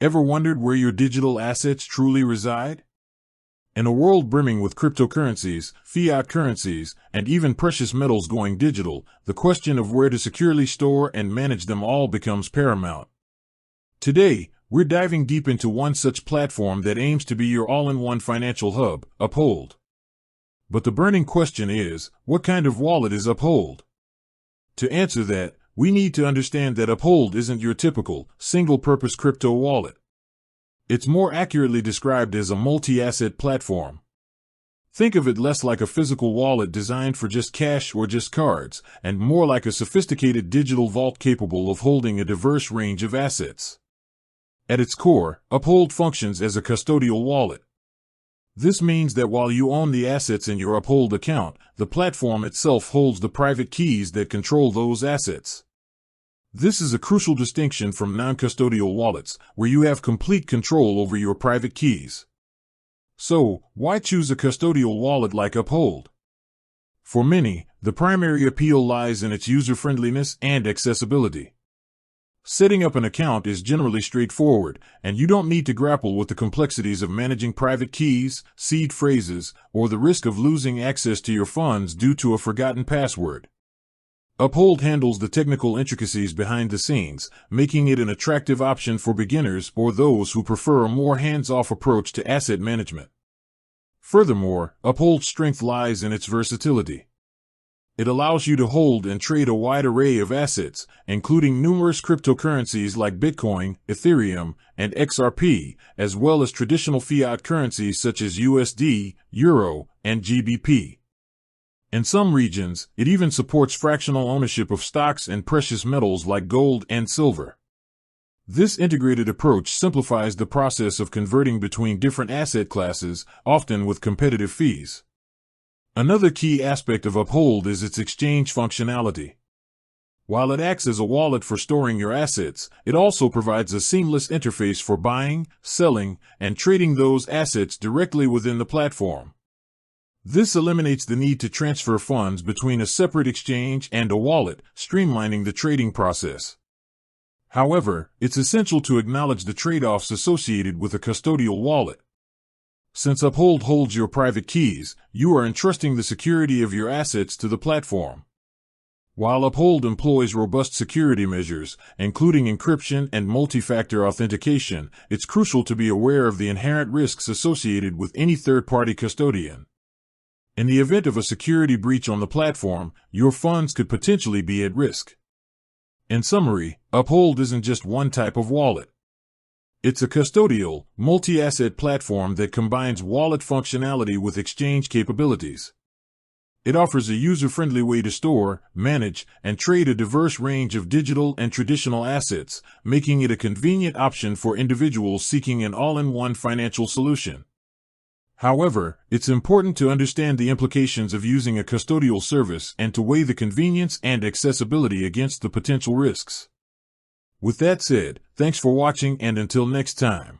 Ever wondered where your digital assets truly reside? In a world brimming with cryptocurrencies, fiat currencies, and even precious metals going digital, the question of where to securely store and manage them all becomes paramount. Today, we're diving deep into one such platform that aims to be your all-in-one financial hub, Uphold. But the burning question is, what kind of wallet is Uphold? To answer that, we need to understand that Uphold isn't your typical, single-purpose crypto wallet. It's more accurately described as a multi-asset platform. Think of it less like a physical wallet designed for just cash or just cards, and more like a sophisticated digital vault capable of holding a diverse range of assets. At its core, Uphold functions as a custodial wallet. This means that while you own the assets in your Uphold account, the platform itself holds the private keys that control those assets. This is a crucial distinction from non-custodial wallets, where you have complete control over your private keys. So, why choose a custodial wallet like Uphold? For many, the primary appeal lies in its user-friendliness and accessibility. Setting up an account is generally straightforward, and you don't need to grapple with the complexities of managing private keys, seed phrases, or the risk of losing access to your funds due to a forgotten password. Uphold handles the technical intricacies behind the scenes, making it an attractive option for beginners or those who prefer a more hands-off approach to asset management. Furthermore, Uphold's strength lies in its versatility. It allows you to hold and trade a wide array of assets, including numerous cryptocurrencies like Bitcoin, Ethereum, and XRP, as well as traditional fiat currencies such as USD, Euro, and GBP. In some regions, it even supports fractional ownership of stocks and precious metals like gold and silver. This integrated approach simplifies the process of converting between different asset classes, often with competitive fees. Another key aspect of Uphold is its exchange functionality. While it acts as a wallet for storing your assets, it also provides a seamless interface for buying, selling, and trading those assets directly within the platform. This eliminates the need to transfer funds between a separate exchange and a wallet, streamlining the trading process. However, it's essential to acknowledge the trade-offs associated with a custodial wallet. Since Uphold holds your private keys, you are entrusting the security of your assets to the platform. While Uphold employs robust security measures, including encryption and multi-factor authentication, it's crucial to be aware of the inherent risks associated with any third-party custodian. In the event of a security breach on the platform, your funds could potentially be at risk. In summary, Uphold isn't just one type of wallet. It's a custodial, multi-asset platform that combines wallet functionality with exchange capabilities. It offers a user-friendly way to store, manage, and trade a diverse range of digital and traditional assets, making it a convenient option for individuals seeking an all-in-one financial solution. However, it's important to understand the implications of using a custodial service and to weigh the convenience and accessibility against the potential risks. With that said, thanks for watching, and until next time.